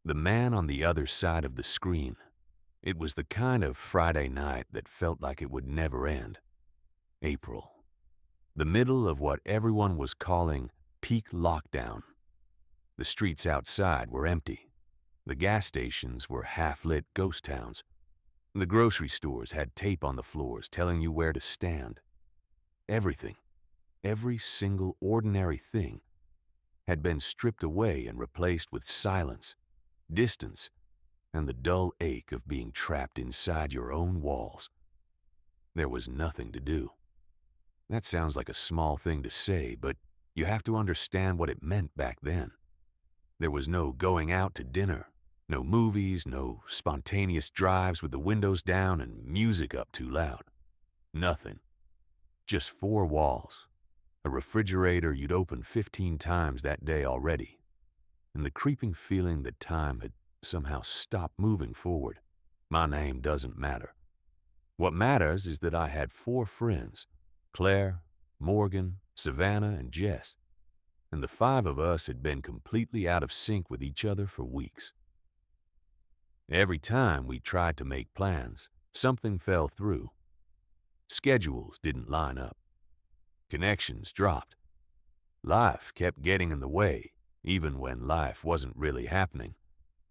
The man on the other side of the screen. It was the kind of Friday night that felt like it would never end. April. The middle of what everyone was calling peak lockdown. The streets outside were empty. The gas stations were half-lit ghost towns. The grocery stores had tape on the floors telling you where to stand. Everything, every single ordinary thing, had been stripped away and replaced with silence, distance, and the dull ache of being trapped inside your own walls. There was nothing to do. That sounds like a small thing to say, but you have to understand what it meant back then. There was no going out to dinner, no movies, no spontaneous drives with the windows down and music up too loud. Nothing. Just four walls, a refrigerator you'd opened 15 times that day already, and the creeping feeling that time had somehow stopped moving forward. My name doesn't matter. What matters is that I had four friends, Claire, Morgan, Savannah, and Jess, and the five of us had been completely out of sync with each other for weeks. Every time we tried to make plans, something fell through. Schedules didn't line up. Connections dropped. Life kept getting in the way, even when life wasn't really happening.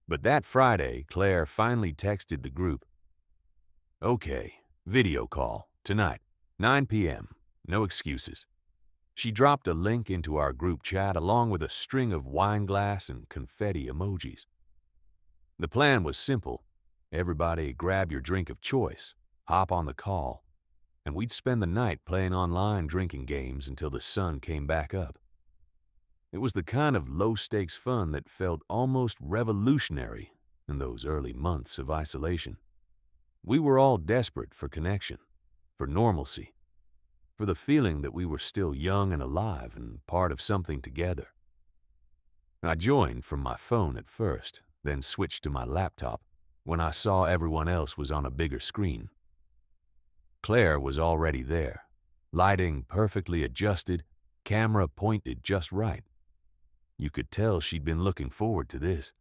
But that Friday, Claire finally texted the group, "Okay, video call, tonight, 9 p.m., no excuses." She dropped a link into our group chat along with a string of wine glass and confetti emojis. The plan was simple. Everybody grab your drink of choice, hop on the call, and we'd spend the night playing online drinking games until the sun came back up. It was the kind of low-stakes fun that felt almost revolutionary in those early months of isolation. We were all desperate for connection, for normalcy, for the feeling that we were still young and alive and part of something together. I joined from my phone at first, then switched to my laptop when I saw everyone else was on a bigger screen. Claire was already there, lighting perfectly adjusted, camera pointed just right. You could tell she'd been looking forward to this.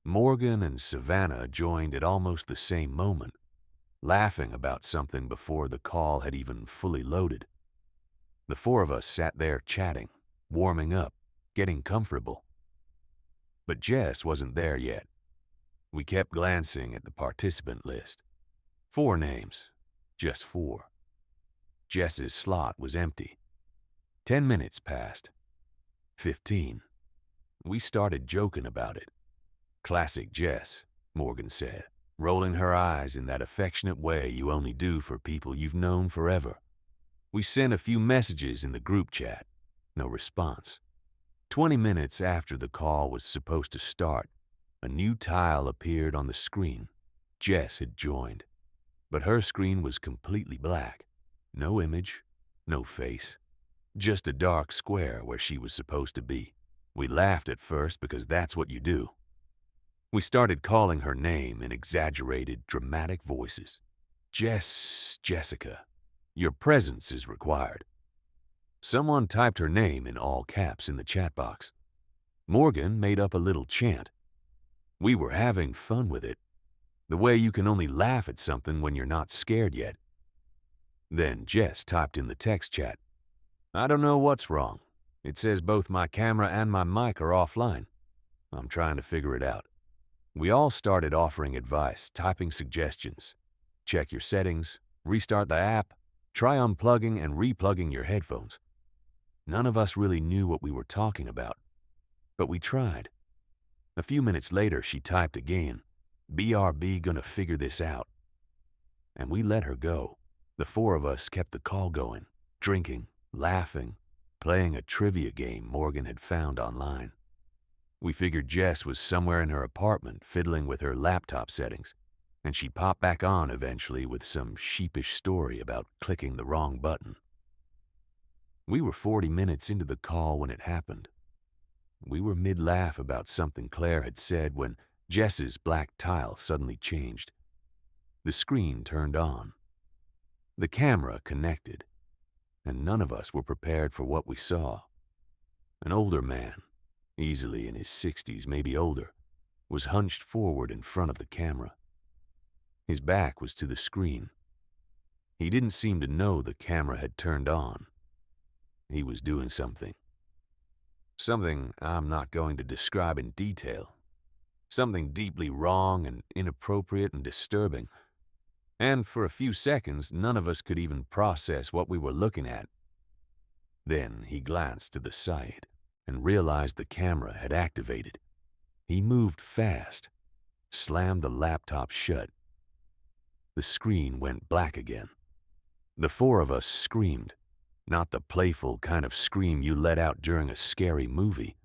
Morgan and Savannah joined at almost the same moment, laughing about something before the call had even fully loaded. The four of us sat there chatting, warming up, getting comfortable. But Jess wasn't there yet. We kept glancing at the participant list. 4 names, just 4. Jess's slot was empty. 10 minutes passed. 15. We started joking about it. "Classic Jess," Morgan said, rolling her eyes in that affectionate way you only do for people you've known forever. We sent a few messages in the group chat. No response. 20 minutes after the call was supposed to start, a new tile appeared on the screen. Jess had joined, but her screen was completely black. No image, no face, just a dark square where she was supposed to be. We laughed at first because that's what you do. We started calling her name in exaggerated, dramatic voices. Jessica, your presence is required." Someone typed her name in all caps in the chat box. Morgan made up a little chant. We were having fun with it, the way you can only laugh at something when you're not scared yet. Then Jess typed in the text chat, "I don't know what's wrong. It says both my camera and my mic are offline. I'm trying to figure it out." We all started offering advice, typing suggestions. Check your settings, restart the app, try unplugging and replugging your headphones. None of us really knew what we were talking about, but we tried. A few minutes later, she typed again, "BRB gonna figure this out." And we let her go. The 4 of us kept the call going, drinking, laughing, playing a trivia game Morgan had found online. We figured Jess was somewhere in her apartment fiddling with her laptop settings, and she'd pop back on eventually with some sheepish story about clicking the wrong button. We were 40 minutes into the call when it happened. We were mid-laugh about something Claire had said when Jess's black tile suddenly changed. The screen turned on. The camera connected, and none of us were prepared for what we saw. An older man, easily in his 60s, maybe older, was hunched forward in front of the camera. His back was to the screen. He didn't seem to know the camera had turned on. He was doing something. Something I'm not going to describe in detail. Something deeply wrong and inappropriate and disturbing. And for a few seconds, none of us could even process what we were looking at. Then he glanced to the side and realized the camera had activated. He moved fast, slammed the laptop shut. The screen went black again. The four of us screamed, not the playful kind of scream you let out during a scary movie,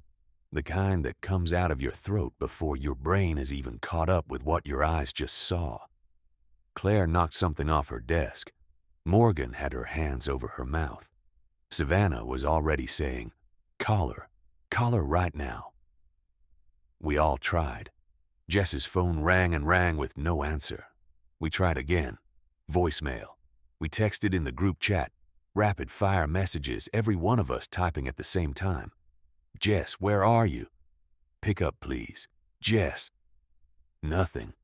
the kind that comes out of your throat before your brain has even caught up with what your eyes just saw. Claire knocked something off her desk. Morgan had her hands over her mouth. Savannah was already saying, call her right now. We all tried. Jess's phone rang and rang with no answer. We tried again. Voicemail. We texted in the group chat. Rapid-fire messages, every one of us typing at the same time. Jess, where are you? Pick up, please. Jess. Nothing.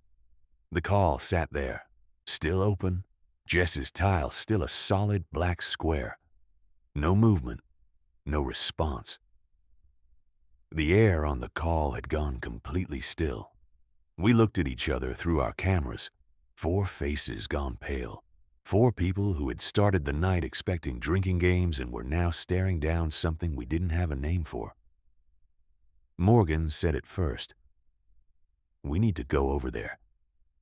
The call sat there, still open. Jess's tile still a solid black square. No movement. No response. The air on the call had gone completely still. We looked at each other through our cameras. 4 faces gone pale. 4 people who had started the night expecting drinking games and were now staring down something we didn't have a name for. Morgan said it first. We need to go over there.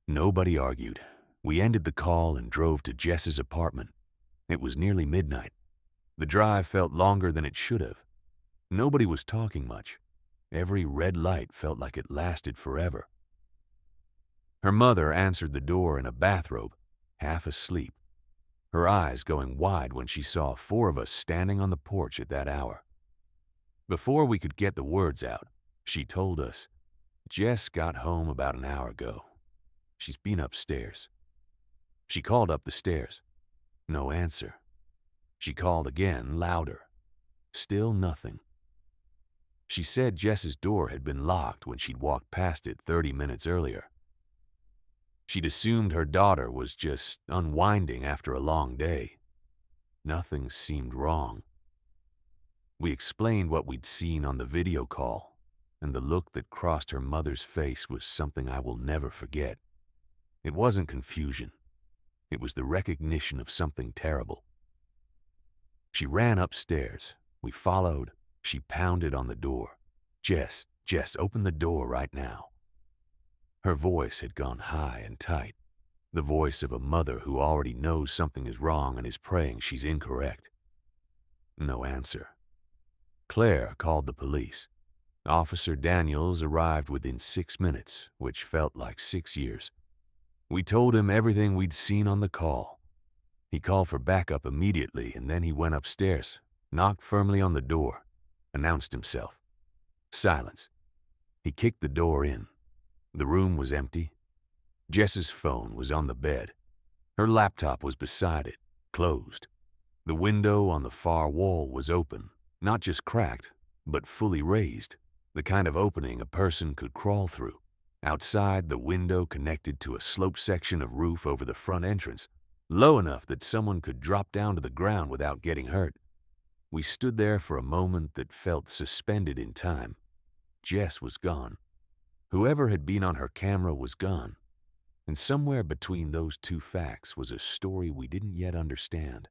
Nobody argued. We ended the call and drove to Jess's apartment. It was nearly midnight. The drive felt longer than it should have. Nobody was talking much. Every red light felt like it lasted forever. Her mother answered the door in a bathrobe, half asleep, her eyes going wide when she saw 4 of us standing on the porch at that hour. Before we could get the words out, she told us, Jess got home about an hour ago. She's been upstairs. She called up the stairs. No answer. She called again, louder. Still nothing. She said Jess's door had been locked when she'd walked past it 30 minutes earlier. She'd assumed her daughter was just unwinding after a long day. Nothing seemed wrong. We explained what we'd seen on the video call, and the look that crossed her mother's face was something I will never forget. It wasn't confusion. It was the recognition of something terrible. She ran upstairs. We followed. She pounded on the door. Jess, open the door right now. Her voice had gone high and tight, the voice of a mother who already knows something is wrong and is praying she's incorrect. No answer. Claire called the police. Officer Daniels arrived within 6 minutes, which felt like 6 years. We told him everything we'd seen on the call. He called for backup immediately, and then he went upstairs, knocked firmly on the door, announced himself. Silence. He kicked the door in. The room was empty. Jess's phone was on the bed. Her laptop was beside it, closed. The window on the far wall was open, not just cracked, but fully raised, the kind of opening a person could crawl through. Outside, the window connected to a sloped section of roof over the front entrance, low enough that someone could drop down to the ground without getting hurt. We stood there for a moment that felt suspended in time. Jess was gone. Whoever had been on her camera was gone. And somewhere between those 2 facts was a story we didn't yet understand.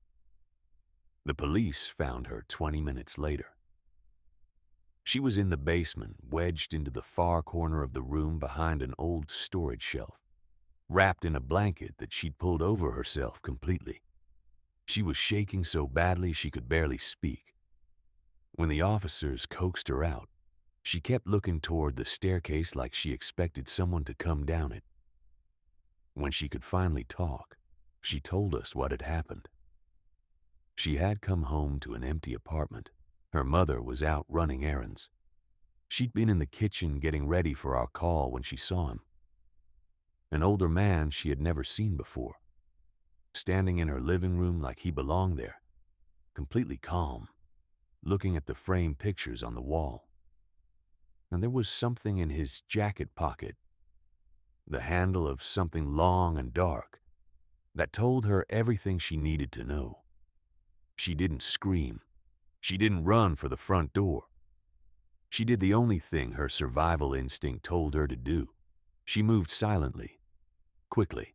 The police found her 20 minutes later. She was in the basement, wedged into the far corner of the room behind an old storage shelf, wrapped in a blanket that she'd pulled over herself completely. She was shaking so badly she could barely speak. When the officers coaxed her out, she kept looking toward the staircase like she expected someone to come down it. When she could finally talk, she told us what had happened. She had come home to an empty apartment. Her mother was out running errands. She'd been in the kitchen getting ready for our call when she saw him. An older man she had never seen before, standing in her living room like he belonged there, completely calm, looking at the framed pictures on the wall. and there was something in his jacket pocket, the handle of something long and dark, that told her everything she needed to know. She didn't scream. She didn't run for the front door. She did the only thing her survival instinct told her to do. She moved silently, quickly,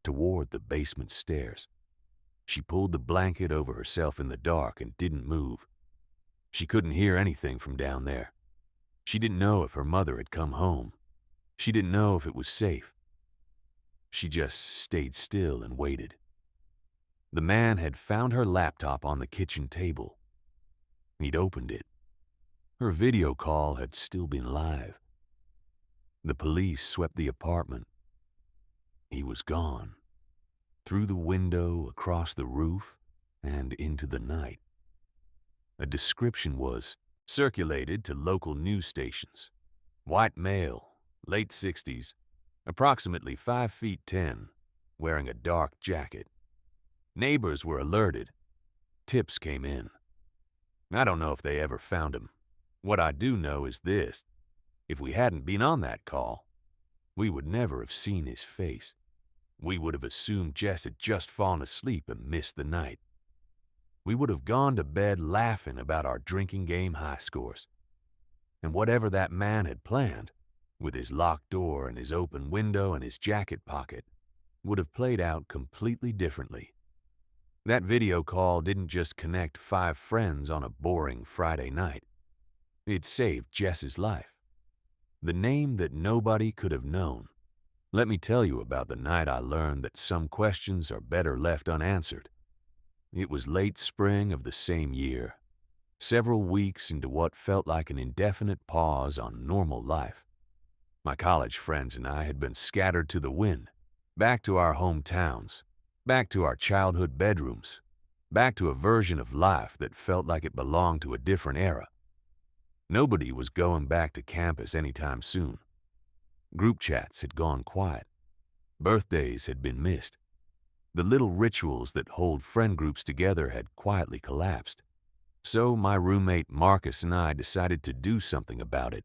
toward the basement stairs. She pulled the blanket over herself in the dark and didn't move. She couldn't hear anything from down there. She didn't know if her mother had come home. She didn't know if it was safe. She just stayed still and waited. The man had found her laptop on the kitchen table. He'd opened it. Her video call had still been live. The police swept the apartment. He was gone. Through the window, across the roof, and into the night. A description was circulated to local news stations. White male, late 60s, approximately 5 feet 10, wearing a dark jacket. Neighbors were alerted. Tips came in. I don't know if they ever found him. What I do know is this. If we hadn't been on that call, we would never have seen his face. We would have assumed Jess had just fallen asleep and missed the night. We would have gone to bed laughing about our drinking game high scores. And whatever that man had planned, with his locked door and his open window and his jacket pocket, would have played out completely differently. That video call didn't just connect 5 friends on a boring Friday night. It saved Jess's life. The name that nobody could have known. Let me tell you about the night I learned that some questions are better left unanswered. It was late spring of the same year, several weeks into what felt like an indefinite pause on normal life. My college friends and I had been scattered to the wind, back to our hometowns, back to our childhood bedrooms, back to a version of life that felt like it belonged to a different era. Nobody was going back to campus anytime soon. Group chats had gone quiet. Birthdays had been missed. The little rituals that hold friend groups together had quietly collapsed. So my roommate Marcus and I decided to do something about it.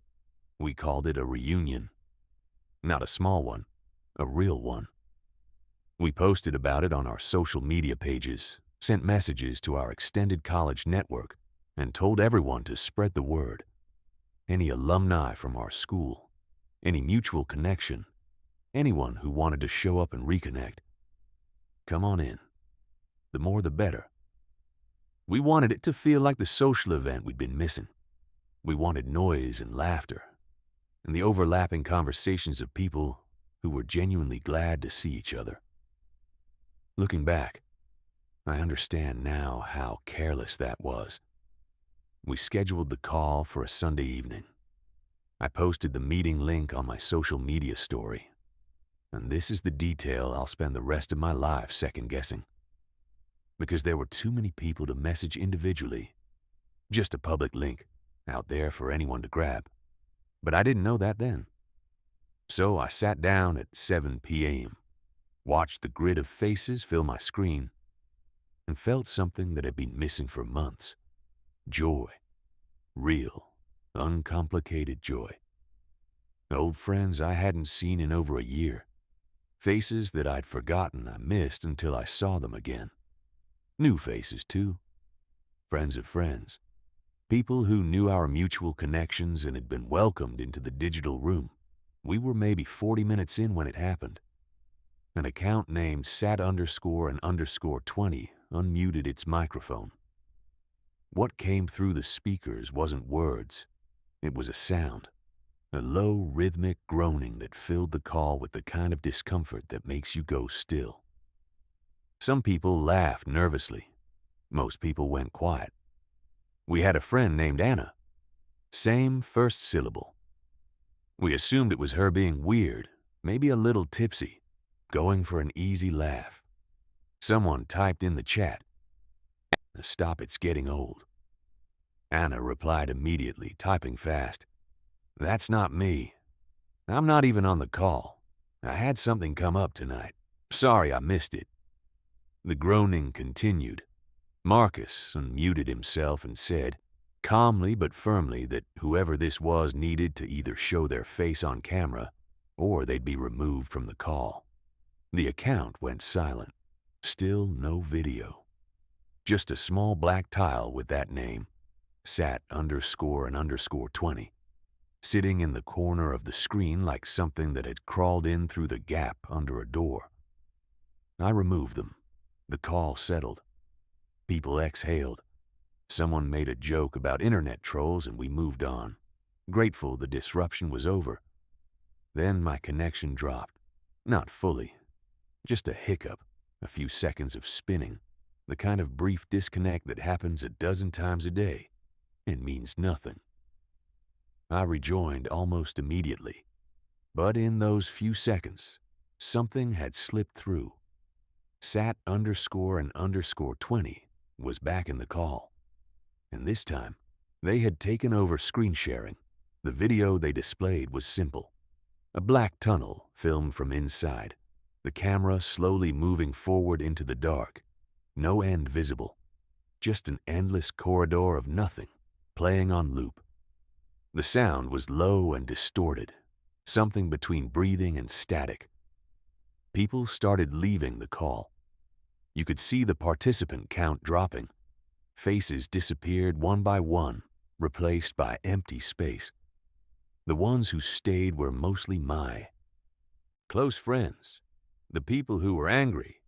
We called it a reunion. Not a small one, a real one. We posted about it on our social media pages, sent messages to our extended college network, and told everyone to spread the word. Any alumni from our school, any mutual connection, anyone who wanted to show up and reconnect. Come on in. The more the better. We wanted it to feel like the social event we'd been missing. We wanted noise and laughter, and the overlapping conversations of people who were genuinely glad to see each other. Looking back, I understand now how careless that was. We scheduled the call for a Sunday evening. I posted the meeting link on my social media story, and this is the detail I'll spend the rest of my life second-guessing. Because there were too many people to message individually. Just a public link out there for anyone to grab. But I didn't know that then. So I sat down at 7 p.m., watched the grid of faces fill my screen, and felt something that had been missing for months. Joy. Real, uncomplicated joy. Old friends I hadn't seen in over a year. Faces that I'd forgotten I missed until I saw them again. New faces, too. Friends of friends. People who knew our mutual connections and had been welcomed into the digital room. We were maybe 40 minutes in when it happened. An account named sat_and_20 unmuted its microphone. What came through the speakers wasn't words. It was a sound. A low, rhythmic groaning that filled the call with the kind of discomfort that makes you go still. Some people laughed nervously. Most people went quiet. We had a friend named Anna. Same first syllable. We assumed it was her being weird, maybe a little tipsy, going for an easy laugh. Someone typed in the chat, "Stop, it's getting old." Anna replied immediately, typing fast. "That's not me. I'm not even on the call. I had something come up tonight. Sorry I missed it." The groaning continued. Marcus unmuted himself and said, calmly but firmly that whoever this was needed to either show their face on camera or they'd be removed from the call. The account went silent. Still no video. Just a small black tile with that name, sat _and _20, sitting in the corner of the screen like something that had crawled in through the gap under a door. I removed them. The call settled. People exhaled. Someone made a joke about internet trolls and we moved on, grateful the disruption was over. Then my connection dropped. Not fully. Just a hiccup, a few seconds of spinning, the kind of brief disconnect that happens a dozen times a day and means nothing. I rejoined almost immediately, but in those few seconds, something had slipped through. Sat _and _20 was back in the call. And this time, they had taken over screen sharing. The video they displayed was simple. A black tunnel filmed from inside, the camera slowly moving forward into the dark. No end visible. Just an endless corridor of nothing, playing on loop. The sound was low and distorted, something between breathing and static. People started leaving the call. You could see the participant count dropping. Faces disappeared one by one, replaced by empty space. The ones who stayed were mostly my close friends, the people who were angry,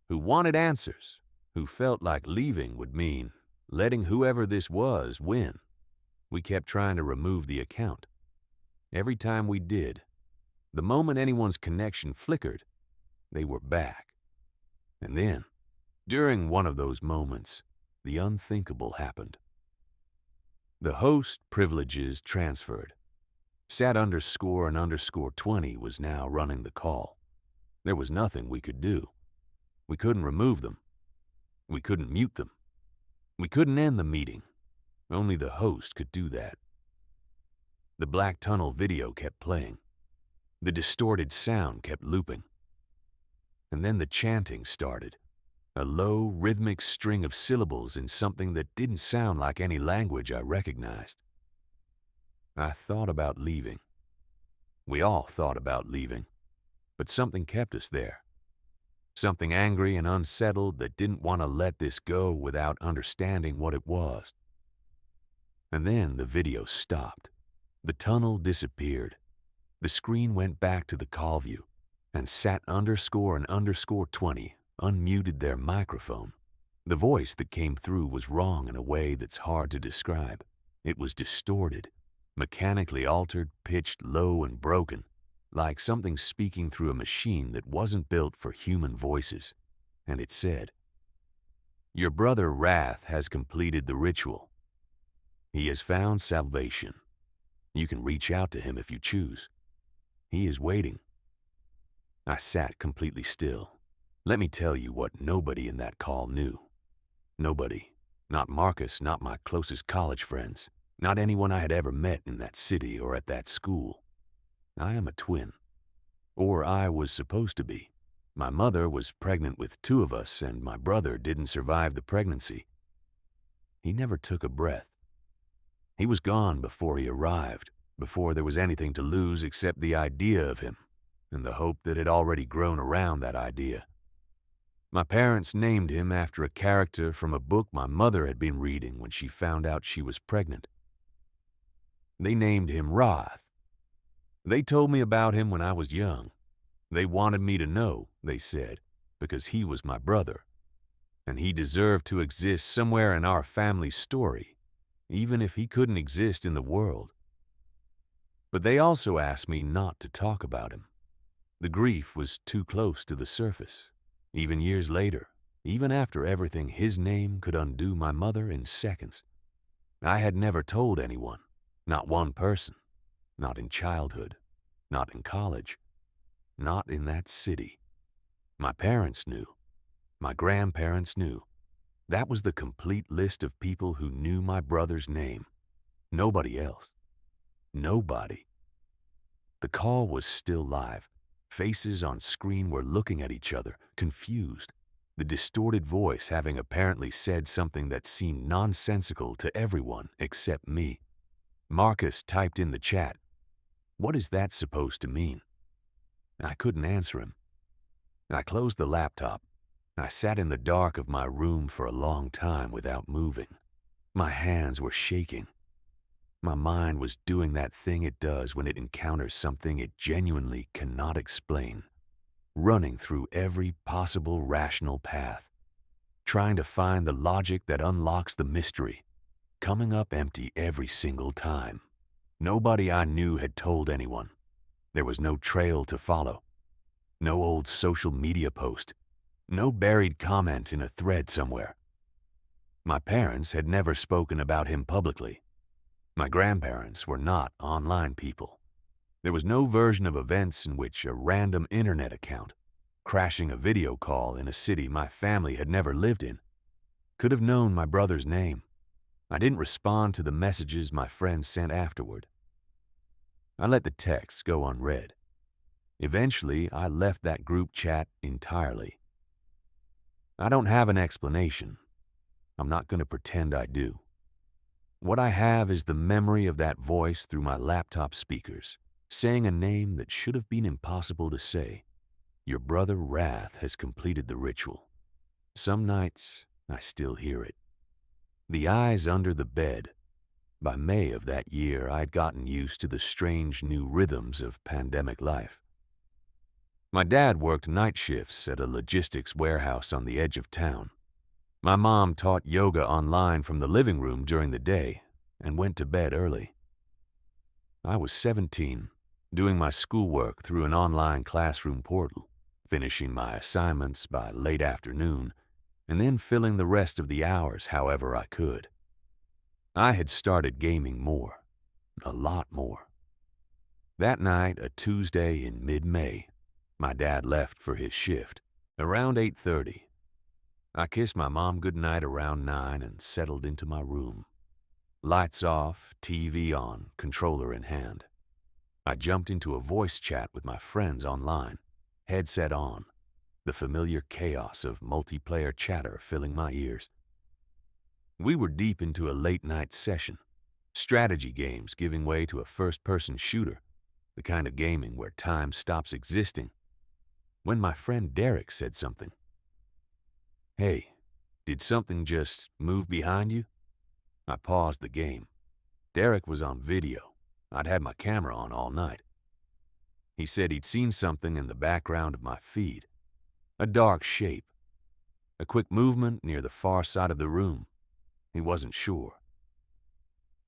who wanted answers, who felt like leaving would mean letting whoever this was win. We kept trying to remove the account. Every time we did, the moment anyone's connection flickered, they were back. And then, during one of those moments, the unthinkable happened. The host privileges transferred. Sat _and _20 was now running the call. There was nothing we could do. We couldn't remove them. We couldn't mute them. We couldn't end the meeting. Only the host could do that. The black tunnel video kept playing. The distorted sound kept looping. And then the chanting started. A low, rhythmic string of syllables in something that didn't sound like any language I recognized. I thought about leaving. We all thought about leaving. But something kept us there. Something angry and unsettled that didn't want to let this go without understanding what it was. And then the video stopped. The tunnel disappeared. The screen went back to the call view, and sat _and _20 unmuted their microphone. The voice that came through was wrong in a way that's hard to describe. It was distorted, mechanically altered, pitched low and broken, like something speaking through a machine that wasn't built for human voices. And it said, "Your brother Wrath has completed the ritual. He has found salvation. You can reach out to him if you choose. He is waiting." I sat completely still. Let me tell you what nobody in that call knew. Nobody. Not Marcus, not my closest college friends, not anyone I had ever met in that city or at that school. I am a twin. Or I was supposed to be. My mother was pregnant with 2 of us, and my brother didn't survive the pregnancy. He never took a breath. He was gone before he arrived, before there was anything to lose except the idea of him, and the hope that had already grown around that idea. My parents named him after a character from a book my mother had been reading when she found out she was pregnant. They named him Wrath. They told me about him when I was young. They wanted me to know, they said, because he was my brother, and he deserved to exist somewhere in our family story, even if he couldn't exist in the world. But they also asked me not to talk about him. The grief was too close to the surface. Even years later, even after everything, his name could undo my mother in seconds. I had never told anyone, not one person, not in childhood, not in college, not in that city. My parents knew. My grandparents knew. That was the complete list of people who knew my brother's name. Nobody else. Nobody. The call was still live. Faces on screen were looking at each other, confused. the distorted voice having apparently said something that seemed nonsensical to everyone except me. Marcus typed in the chat, "What is that supposed to mean?" I couldn't answer him. I closed the laptop. I sat in the dark of my room for a long time without moving. My hands were shaking. My mind was doing that thing it does when it encounters something it genuinely cannot explain, running through every possible rational path, trying to find the logic that unlocks the mystery, coming up empty every single time. Nobody I knew had told anyone. There was no trail to follow, no old social media post, no buried comment in a thread somewhere. My parents had never spoken about him publicly. My grandparents were not online people. There was no version of events in which a random internet account, crashing a video call in a city my family had never lived in, could have known my brother's name. I didn't respond to the messages my friends sent afterward. I let the texts go unread. Eventually, I left that group chat entirely. I don't have an explanation. I'm not going to pretend I do. What I have is the memory of that voice through my laptop speakers, saying a name that should have been impossible to say. Your brother Wrath has completed the ritual. Some nights, I still hear it. The eyes under the bed. By May of that year, I'd gotten used to the strange new rhythms of pandemic life. My dad worked night shifts at a logistics warehouse on the edge of town. My mom taught yoga online from the living room during the day and went to bed early. I was 17, doing my schoolwork through an online classroom portal, finishing my assignments by late afternoon, and then filling the rest of the hours however I could. I had started gaming more, a lot more. That night, a Tuesday in mid-May, my dad left for his shift, around 8:30. I kissed my mom goodnight around 9 and settled into my room. Lights off, TV on, controller in hand. I jumped into a voice chat with my friends online, headset on, the familiar chaos of multiplayer chatter filling my ears. We were deep into a late-night session, strategy games giving way to a first-person shooter, the kind of gaming where time stops existing, when my friend Derek said something. "Hey, did something just move behind you?" I paused the game. Derek was on video. I'd had my camera on all night. He said he'd seen something in the background of my feed. A dark shape. A quick movement near the far side of the room. He wasn't sure.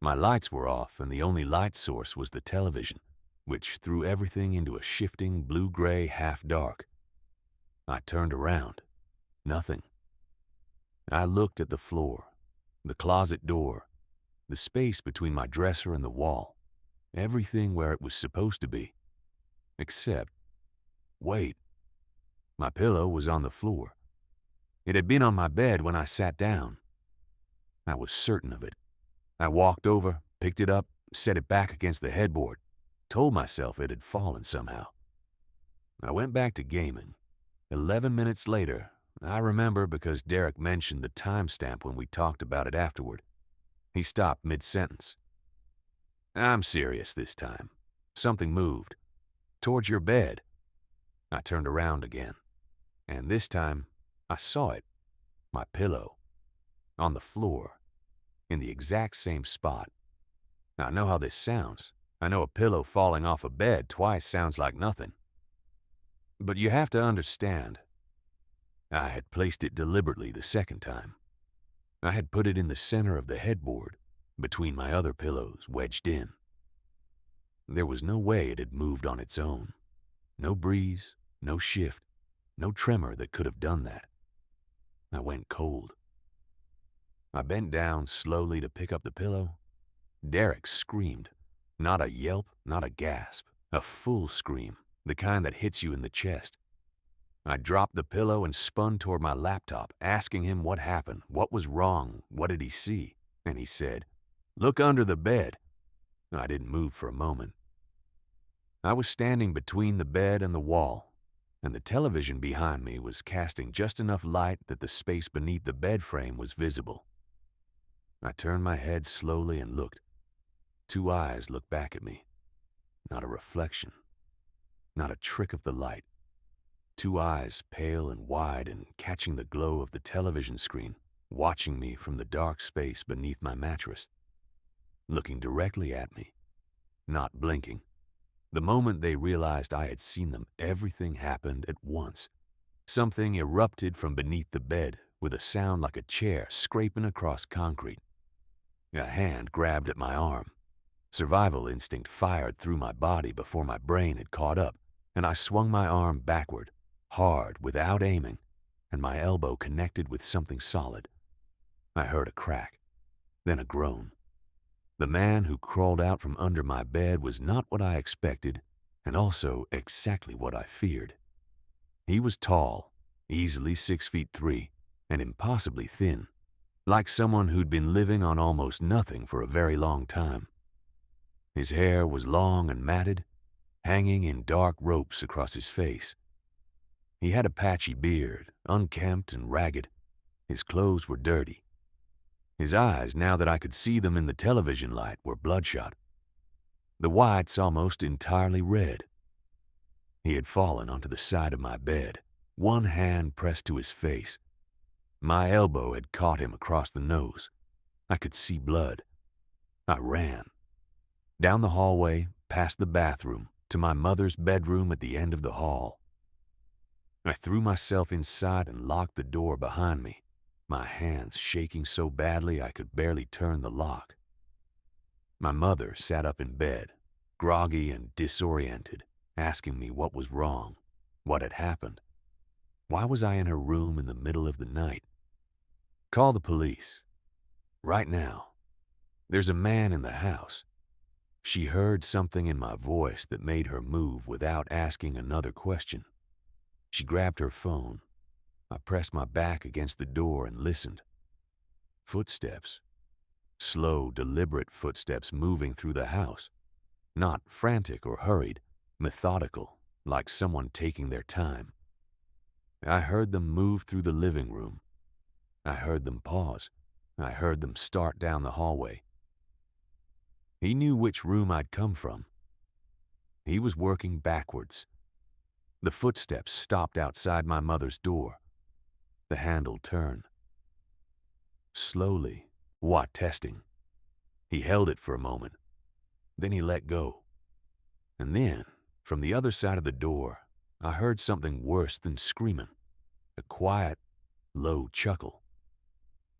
My lights were off and the only light source was the television, which threw everything into a shifting blue-gray half-dark. I turned around. Nothing. I looked at the floor, the closet door, the space between my dresser and the wall, everything where it was supposed to be. Except, wait, my pillow was on the floor. It had been on my bed when I sat down. I was certain of it. I walked over, picked it up, set it back against the headboard, told myself it had fallen somehow. I went back to gaming. 11 minutes later, I remember because Derek mentioned the timestamp when we talked about it afterward. He stopped mid-sentence. "I'm serious this time. Something moved. Towards your bed." I turned around again. And this time, I saw it. My pillow. On the floor. In the exact same spot. Now, I know how this sounds. I know a pillow falling off a bed twice sounds like nothing. But you have to understand, I had placed it deliberately the second time. I had put it in the center of the headboard, between my other pillows wedged in. There was no way it had moved on its own. No breeze, no shift, no tremor that could have done that. I went cold. I bent down slowly to pick up the pillow. Derek screamed. Not a yelp, not a gasp. A full scream, the kind that hits you in the chest. I dropped the pillow and spun toward my laptop, asking him what happened, what was wrong, what did he see? And he said, "Look under the bed." I didn't move for a moment. I was standing between the bed and the wall. and the television behind me was casting just enough light that the space beneath the bed frame was visible. I turned my head slowly and looked. Two eyes looked back at me. Not a reflection, not a trick of the light. Two eyes, pale and wide and catching the glow of the television screen, watching me from the dark space beneath my mattress, looking directly at me, not blinking. The moment they realized I had seen them, everything happened at once. Something erupted from beneath the bed with a sound like a chair scraping across concrete. A hand grabbed at my arm. Survival instinct fired through my body before my brain had caught up, and I swung my arm backward, hard, without aiming, and my elbow connected with something solid. I heard a crack, then a groan. The man who crawled out from under my bed was not what I expected, and also exactly what I feared. He was tall, easily 6'3", and impossibly thin, like someone who'd been living on almost nothing for a very long time. His hair was long and matted, hanging in dark ropes across his face. He had a patchy beard, unkempt and ragged. His clothes were dirty. His eyes, now that I could see them in the television light, were bloodshot. The whites almost entirely red. He had fallen onto the side of my bed, one hand pressed to his face. My elbow had caught him across the nose. I could see blood. I ran. Down the hallway, past the bathroom, to my mother's bedroom at the end of the hall. I threw myself inside and locked the door behind me, my hands shaking so badly I could barely turn the lock. My mother sat up in bed, groggy and disoriented, asking me what was wrong, what had happened. Why was I in her room in the middle of the night? Call the police. Right now. There's a man in the house. She heard something in my voice that made her move without asking another question. She grabbed her phone. I pressed my back against the door and listened. Footsteps. Slow, deliberate footsteps moving through the house. Not frantic or hurried, methodical, like someone taking their time. I heard them move through the living room. I heard them pause. I heard them start down the hallway. He knew which room I'd come from. He was working backwards. The footsteps stopped outside my mother's door. The handle turned. Slowly, Watt testing. He held it for a moment. Then he let go. And then, from the other side of the door, I heard something worse than screaming. A quiet, low chuckle.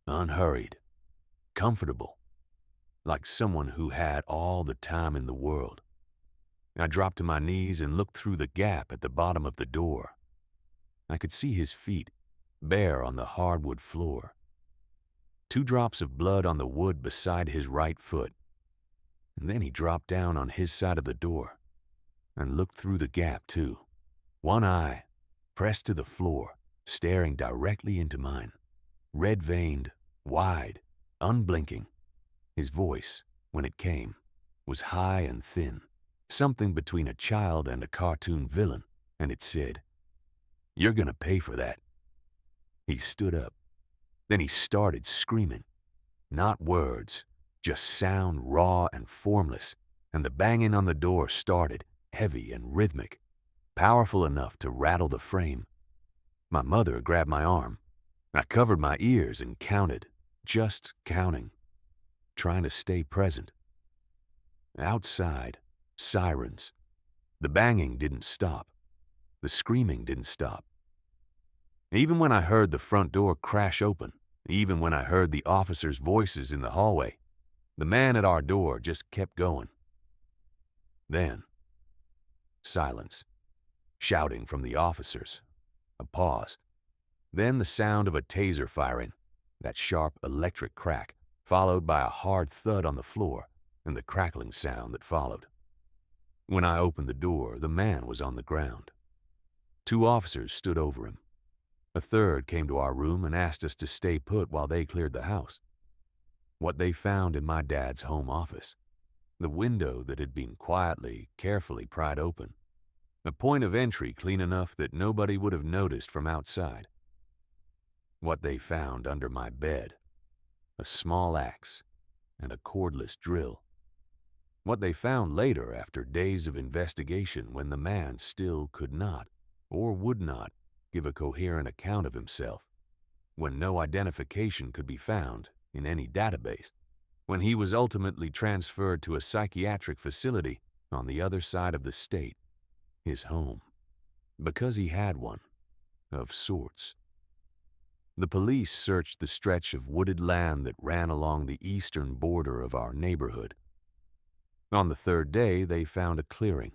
Unhurried. Comfortable. Like someone who had all the time in the world. I dropped to my knees and looked through the gap at the bottom of the door. I could see his feet, bare on the hardwood floor. 2 drops of blood on the wood beside his right foot. And then he dropped down on his side of the door and looked through the gap too. One eye, pressed to the floor, staring directly into mine. Red-veined, wide, unblinking. His voice, when it came, was high and thin, something between a child and a cartoon villain, and it said, "You're gonna pay for that." He stood up. Then he started screaming. Not words, just sound raw and formless, and the banging on the door started, heavy and rhythmic, powerful enough to rattle the frame. My mother grabbed my arm. I covered my ears and counted, just counting, trying to stay present. Outside, sirens. The banging didn't stop. The screaming didn't stop. Even when I heard the front door crash open, even when I heard the officers' voices in the hallway, the man at our door just kept going. Then, silence. Shouting from the officers. A pause. Then the sound of a taser firing, that sharp electric crack, followed by a hard thud on the floor and the crackling sound that followed. When I opened the door, the man was on the ground. 2 officers stood over him. A third came to our room and asked us to stay put while they cleared the house. What they found in my dad's home office, the window that had been quietly, carefully pried open, A point of entry clean enough that nobody would have noticed from outside. What they found under my bed: a small axe and a cordless drill. What they found later after days of investigation, when the man still could not or would not give a coherent account of himself, when no identification could be found in any database, when he was ultimately transferred to a psychiatric facility on the other side of the state, his home, because he had one, of sorts. The police searched the stretch of wooded land that ran along the eastern border of our neighborhood. On the third day, they found a clearing.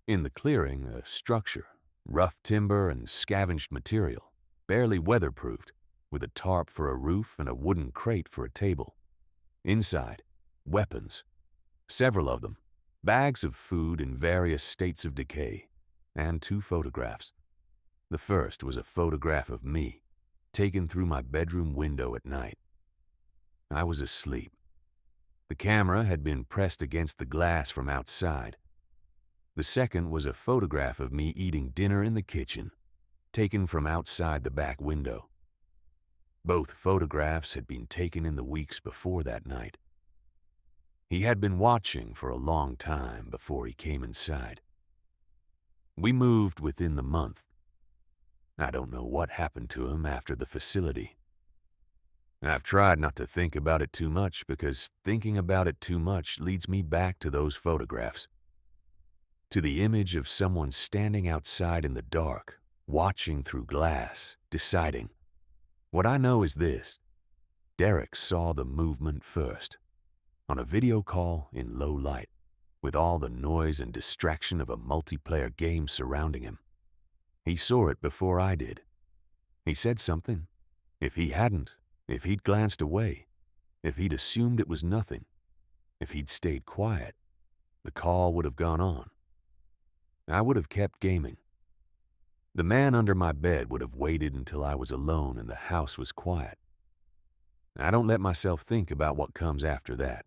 In the clearing, a structure, rough timber and scavenged material, barely weatherproofed, with a tarp for a roof and a wooden crate for a table. Inside, weapons, several of them, bags of food in various states of decay, and 2 photographs. The first was a photograph of me, taken through my bedroom window at night. I was asleep. The camera had been pressed against the glass from outside. The second was a photograph of me eating dinner in the kitchen, taken from outside the back window. Both photographs had been taken in the weeks before that night. He had been watching for a long time before he came inside. We moved within the month. I don't know what happened to him after the facility. I've tried not to think about it too much, because thinking about it too much leads me back to those photographs. To the image of someone standing outside in the dark, watching through glass, deciding. What I know is this: Derek saw the movement first, on a video call in low light, with all the noise and distraction of a multiplayer game surrounding him. He saw it before I did. He said something. If he hadn't, if he'd glanced away, if he'd assumed it was nothing, if he'd stayed quiet, the call would have gone on. I would have kept gaming. The man under my bed would have waited until I was alone and the house was quiet. I don't let myself think about what comes after that.